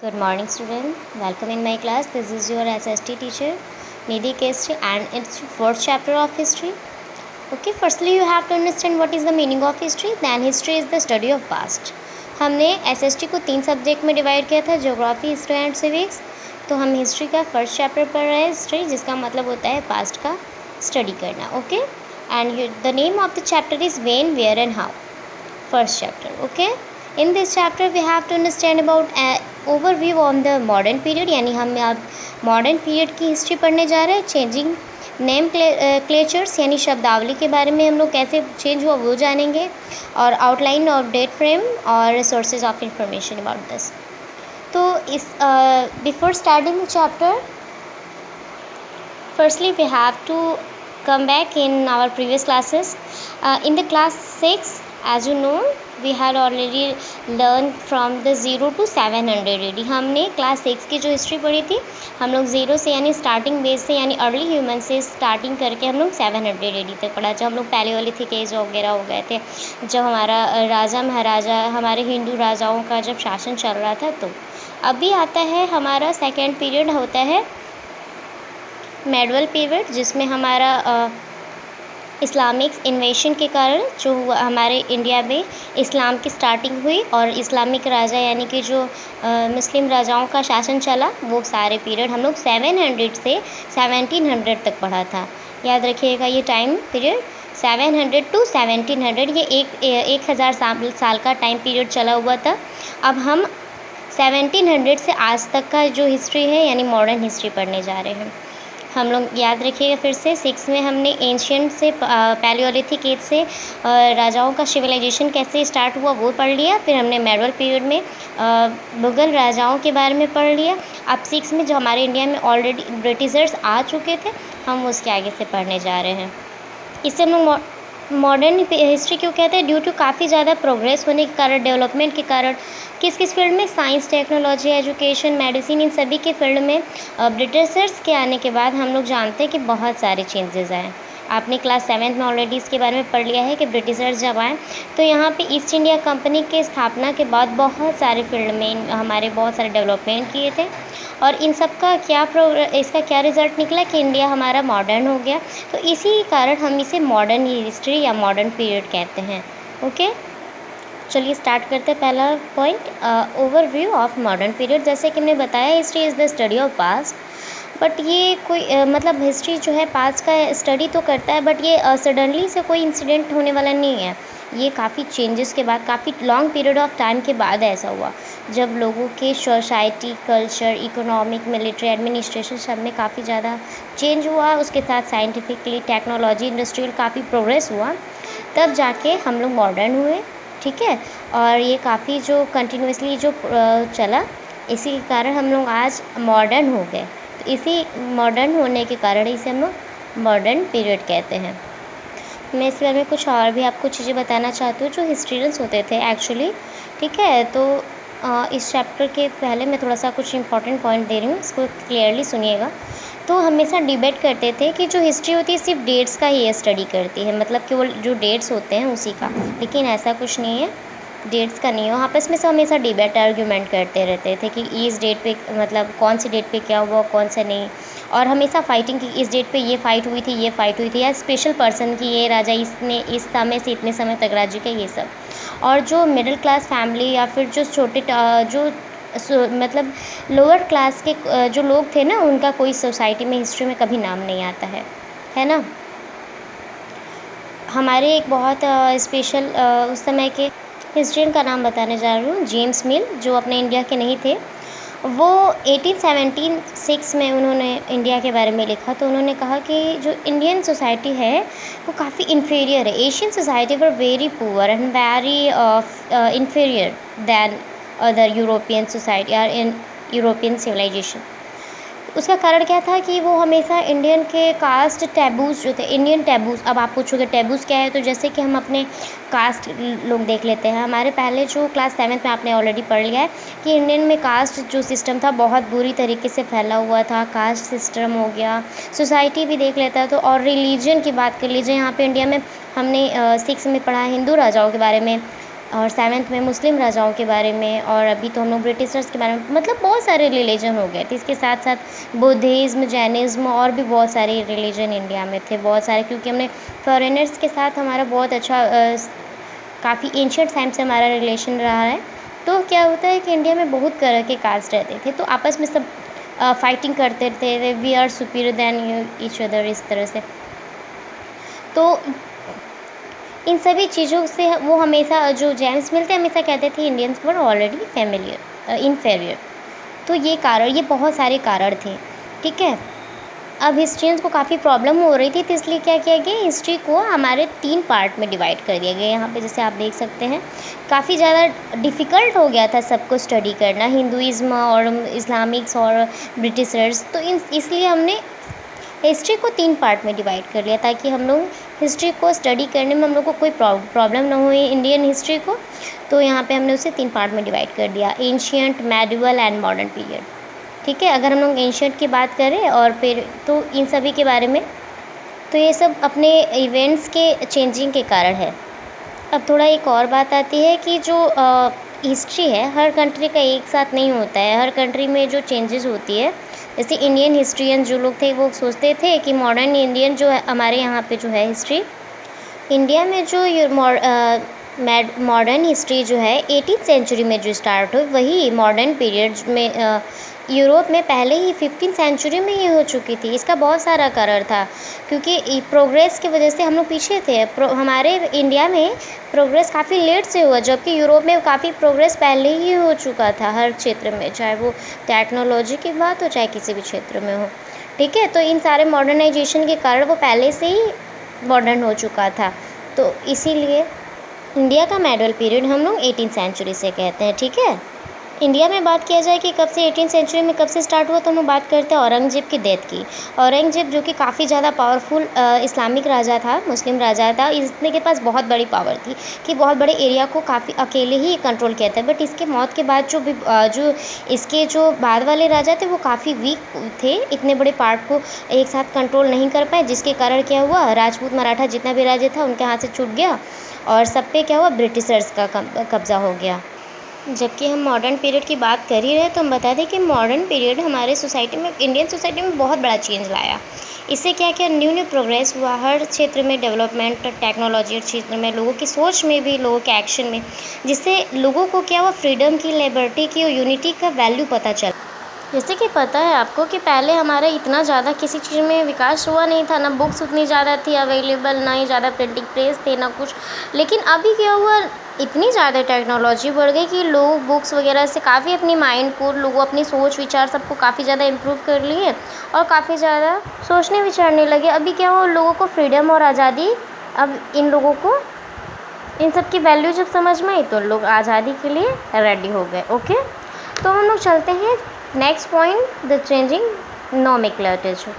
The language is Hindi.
Good morning, student. Welcome in my class. This is your SST teacher, Nidhi Kestri, and it's fourth chapter of history. Okay, firstly you have to understand what is the meaning of history. Then history is the study of past. हमने SST को 3 सब्जेक्ट में डिवाइड किया था, ज्योग्राफी, हिस्ट्री एंड सिविक्स. तो हम हिस्ट्री का फर्स्ट चैप्टर पढ़ रहे हैं, हिस्ट्री, जिसका मतलब होता है पास्ट का स्टडी करना. Okay, and the name of the chapter is when, where and how. First chapter. Okay, in this chapter we have to understand about overview on the modern period. यानी हम अब मॉडर्न पीरियड की हिस्ट्री पढ़ने जा रहे हैं. चेंजिंग नेम क्लेचर्स यानी शब्दावली के बारे में हम लोग कैसे चेंज हुआ वो जानेंगे, और आउटलाइन ऑफ डेट फ्रेम और sources of information about this. तो इस before starting chapter, firstly we have to come back in our previous classes. In the class 6, as you know, we had already learned from the 0 to 700 AD. हमने क्लास 6 की जो हिस्ट्री पढ़ी थी, हम लोग 0 से यानी स्टार्टिंग बेस से यानी अर्ली ह्यूमन से स्टार्टिंग करके हम लोग 700 AD तक पढ़ा. जब हम लोग पैलियोलिथिक एज वगैरह हो गए थे, जब हमारा राजा महाराजा, हमारे हिंदू राजाओं का जब शासन चल रहा था, तो अभी आता है हमारा सेकेंड पीरियड होता है मेडवल पीरियड, जिसमें हमारा इस्लामिक इन्वेशन के कारण जो हुआ हमारे इंडिया में इस्लाम की स्टार्टिंग हुई, और इस्लामिक राजा यानी कि जो मुस्लिम राजाओं का शासन चला, वो सारे पीरियड हम लोग 700 से 1700 तक पढ़ा था. याद रखिएगा ये टाइम पीरियड 700 टू 1700, ये 1000 साल का टाइम पीरियड चला हुआ था. अब हम 1700 से आज तक का जो हिस्ट्री है यानी मॉडर्न हिस्ट्री पढ़ने जा रहे हैं. हम लोग याद रखिएगा फिर से 6 में हमने एंशियंट से पैलियोलिथिक एज से राजाओं का सिविलाइजेशन कैसे स्टार्ट हुआ वो पढ़ लिया. फिर हमने मेडवल पीरियड में मुग़ल राजाओं के बारे में पढ़ लिया. अब 6 में जो हमारे इंडिया में ऑलरेडी ब्रिटिशर्स आ चुके थे, हम उसके आगे से पढ़ने जा रहे हैं. इससे हम लोग मॉडर्न हिस्ट्री क्यों कहते हैं? ड्यू टू काफ़ी ज़्यादा प्रोग्रेस होने के कारण, डेवलपमेंट के कारण, किस किस फील्ड में, साइंस, टेक्नोलॉजी, एजुकेशन, मेडिसिन, इन सभी के फील्ड में ब्रिटिशर्स के आने के बाद हम लोग जानते हैं कि बहुत सारे चेंजेस आए. आपने क्लास 7 में ऑलरेडी इसके बारे में पढ़ लिया है कि ब्रिटिशर्स जब आए तो यहाँ पे ईस्ट इंडिया कंपनी के स्थापना के बाद बहुत सारे फील्ड में हमारे बहुत सारे डेवलपमेंट किए थे, और इन सब का इसका क्या रिज़ल्ट निकला कि इंडिया हमारा मॉडर्न हो गया. तो इसी कारण हम इसे मॉडर्न हिस्ट्री या मॉडर्न पीरियड कहते हैं. ओके, चलिए स्टार्ट करते हैं. पहला point, overview of modern period. जैसे कि मैंने बताया, history is the study of past. But ये कोई मतलब हिस्ट्री जो है पास्ट का स्टडी तो करता है, बट ये सडनली से कोई इंसिडेंट होने वाला नहीं है. ये काफ़ी चेंजेस के बाद, काफ़ी लॉन्ग पीरियड ऑफ टाइम के बाद ऐसा हुआ, जब लोगों के society, culture, economic, military, administration सब में काफ़ी ज़्यादा चेंज हुआ. उसके साथ साइंटिफिकली, टेक्नोलॉजी, इंडस्ट्रियल काफ़ी प्रोग्रेस हुआ, तब जाके हम लोग मॉडर्न हुए. ठीक है, और ये काफ़ी जो कंटिन्यूसली जो चला, इसी के कारण हम लोग आज मॉडर्न हो गए. तो इसी मॉडर्न होने के कारण इसे हम लोग मॉडर्न पीरियड कहते हैं. मैं इसके बारे में कुछ और भी आपको चीज़ें बताना चाहती हूँ जो हिस्ट्रियंस होते थे एक्चुअली. ठीक है, तो इस चैप्टर के पहले मैं थोड़ा सा कुछ इंपॉर्टेंट पॉइंट दे रही हूँ, इसको क्लियरली सुनिएगा. तो हमेशा डिबेट करते थे कि जो हिस्ट्री होती है सिर्फ डेट्स का ही स्टडी करती है, मतलब कि वो जो डेट्स होते हैं उसी का, लेकिन ऐसा कुछ नहीं है, डेट्स का नहीं है. आपस में से हमेशा डिबेट आर्ग्यूमेंट करते रहते थे कि इस डेट पे मतलब कौन सी डेट पे क्या हुआ, कौन सा नहीं, और हमेशा फाइटिंग की इस डेट पे ये फाइट हुई थी, ये फाइट हुई थी, या स्पेशल पर्सन की ये राजा इसने इस समय से इतने समय तक राज्य किया, ये सब. और जो मिडिल क्लास फैमिली या फिर जो छोटे मतलब लोअर क्लास के जो लोग थे ना, उनका कोई सोसाइटी में, हिस्ट्री में कभी नाम नहीं आता है ना. हमारे एक बहुत स्पेशल उस समय के हिस्ट्रियन का नाम बताने जा रही हूँ, जेम्स मिल, जो अपने इंडिया के नहीं थे. वो 1876 में उन्होंने इंडिया के बारे में लिखा. तो उन्होंने कहा कि जो इंडियन सोसाइटी है वो काफ़ी इन्फीरियर है. Asian society were very poor and very inferior than other European society और इन यूरोपियन सिविलाइजेशन. उसका कारण क्या था कि वो हमेशा इंडियन के कास्ट टैबूज़ जो थे, इंडियन टैबूज़. अब आप पूछोगे टैबूज़ क्या है, तो जैसे कि हम अपने कास्ट लोग देख लेते हैं. हमारे पहले जो क्लास 7 में आपने ऑलरेडी पढ़ लिया है कि इंडियन में कास्ट जो सिस्टम था बहुत बुरी तरीके से फैला हुआ था. कास्ट सिस्टम हो गया, सोसाइटी भी देख लेता. तो और रिलीजन की बात कर लीजिए, यहाँ पे इंडिया में हमने 6 में पढ़ा हिंदू राजाओं के बारे में. और 7th में मुस्लिम राजाओं के बारे में, और अभी तो हम लोग ब्रिटिशर्स के बारे में, मतलब बहुत सारे रिलीजन हो गए थे। इसके साथ साथ बुद्धिज़्म, जैनिज़्म और भी बहुत सारे रिलीजन इंडिया में थे, बहुत सारे, क्योंकि हमने फॉरेनर्स के साथ हमारा बहुत अच्छा काफ़ी एंशिएंट टाइम से हमारा रिलेशन रहा है। तो क्या होता है कि इंडिया में बहुत तरह के कास्ट रहते थे, तो आपस में सब फाइटिंग करते थे, we are superior than each other, इस तरह से। तो इन सभी चीज़ों से वो हमेशा, जो जेम्स मिलते हमेशा कहते थे Indians were already familiar inferior. तो ये कारण, ये बहुत सारे कारण थे, ठीक है। अब हिस्ट्रियंस को काफ़ी प्रॉब्लम हो रही थी, तो इसलिए क्या किया गया, हिस्ट्री को हमारे 3 पार्ट में डिवाइड कर दिया गया। यहाँ पे जैसे आप देख सकते हैं काफ़ी ज़्यादा डिफ़िकल्ट हो गया था सबको स्टडी करना, हिंदुइज़्म और इस्लामिक्स और ब्रिटिशर्स। तो इसलिए हमने हिस्ट्री को 3 पार्ट में डिवाइड कर लिया, ताकि हम लोग हिस्ट्री को स्टडी करने में हम लोग को कोई प्रॉब्लम ना हो इंडियन हिस्ट्री को। तो यहाँ पे हमने उसे 3 पार्ट में डिवाइड कर दिया, ancient, medieval and modern period, ठीक है। अगर हम लोग एंशिएंट की बात करें और फिर तो इन सभी के बारे में, तो ये सब अपने इवेंट्स के चेंजिंग के कारण है। अब थोड़ा एक और बात आती है कि जो हिस्ट्री है हर कंट्री का एक साथ नहीं होता है, हर कंट्री में जो चेंजेस होती है। जैसे इंडियन हिस्ट्रियन जो लोग थे वो सोचते थे कि मॉडर्न इंडियन जो है हमारे यहाँ पे जो है हिस्ट्री, इंडिया में जो मॉडर्न हिस्ट्री जो है 18th सेंचुरी में जो स्टार्ट हुई, वही मॉडर्न पीरियड में यूरोप में पहले ही 15th सेंचुरी में ही हो चुकी थी। इसका बहुत सारा कारण था, क्योंकि प्रोग्रेस की वजह से हम लोग पीछे थे। हमारे इंडिया में प्रोग्रेस काफ़ी लेट से हुआ, जबकि यूरोप में काफ़ी प्रोग्रेस पहले ही हो चुका था हर क्षेत्र में, चाहे वो टेक्नोलॉजी की बात हो चाहे किसी भी क्षेत्र में हो, ठीक है। तो इन सारे मॉडर्नाइजेशन के कारण वो पहले से ही मॉडर्न हो चुका था। तो इसीलिए इंडिया का मेडल पीरियड हम लोग 18th सेंचुरी से कहते हैं, ठीक है। इंडिया में बात किया जाए कि कब से 18th सेंचुरी में कब से स्टार्ट हुआ, तो हम लोग बात करते हैं औरंगज़ेब की डेथ की। औरंगज़ेब जो कि काफ़ी ज़्यादा पावरफुल इस्लामिक राजा था, मुस्लिम राजा था, इसने के पास बहुत बड़ी पावर थी कि बहुत बड़े एरिया को काफ़ी अकेले ही कंट्रोल किया था। बट इसके मौत के बाद जो इसके जो बाद वाले राजा थे वो काफ़ी वीक थे, इतने बड़े पार्ट को एक साथ कंट्रोल नहीं कर पाए, जिसके कारण क्या हुआ, राजपूत मराठा जितना भी राज्य था उनके हाथ से छूट गया और सब पे क्या हुआ, ब्रिटिशर्स का कब्ज़ा हो गया। जबकि हम मॉडर्न पीरियड की बात कर ही रहे हैं, तो हम बता दें कि मॉडर्न पीरियड हमारे सोसाइटी में, इंडियन सोसाइटी में बहुत बड़ा चेंज लाया। इससे क्या क्या न्यू न्यू प्रोग्रेस हुआ हर क्षेत्र में, डेवलपमेंट, टेक्नोलॉजी क्षेत्र में, लोगों की सोच में भी, लोगों के एक्शन में, जिससे लोगों को क्या हुआ, फ्रीडम की, लिबर्टी की और यूनिटी का वैल्यू पता चला। जैसे कि पता है आपको कि पहले हमारा इतना ज़्यादा किसी चीज़ में विकास हुआ नहीं था, ना बुक्स उतनी ज़्यादा थी अवेलेबल, ना ही ज़्यादा प्रिंटिंग प्रेस थे, ना कुछ। लेकिन अभी क्या हुआ, इतनी ज़्यादा टेक्नोलॉजी बढ़ गई कि लोग बुक्स वगैरह से काफ़ी अपनी माइंड को, लोगों अपनी सोच विचार सबको काफ़ी ज़्यादा इम्प्रूव कर लिए और काफ़ी ज़्यादा सोचने विचारने लगे। अभी क्या हुआ, लोगों को फ्रीडम और आज़ादी, अब इन लोगों को इन सब की वैल्यू जब समझ में आई तो लोग आज़ादी के लिए रेडी हो गए। ओके, तो हम लोग चलते हैं next point, the changing nomenclature.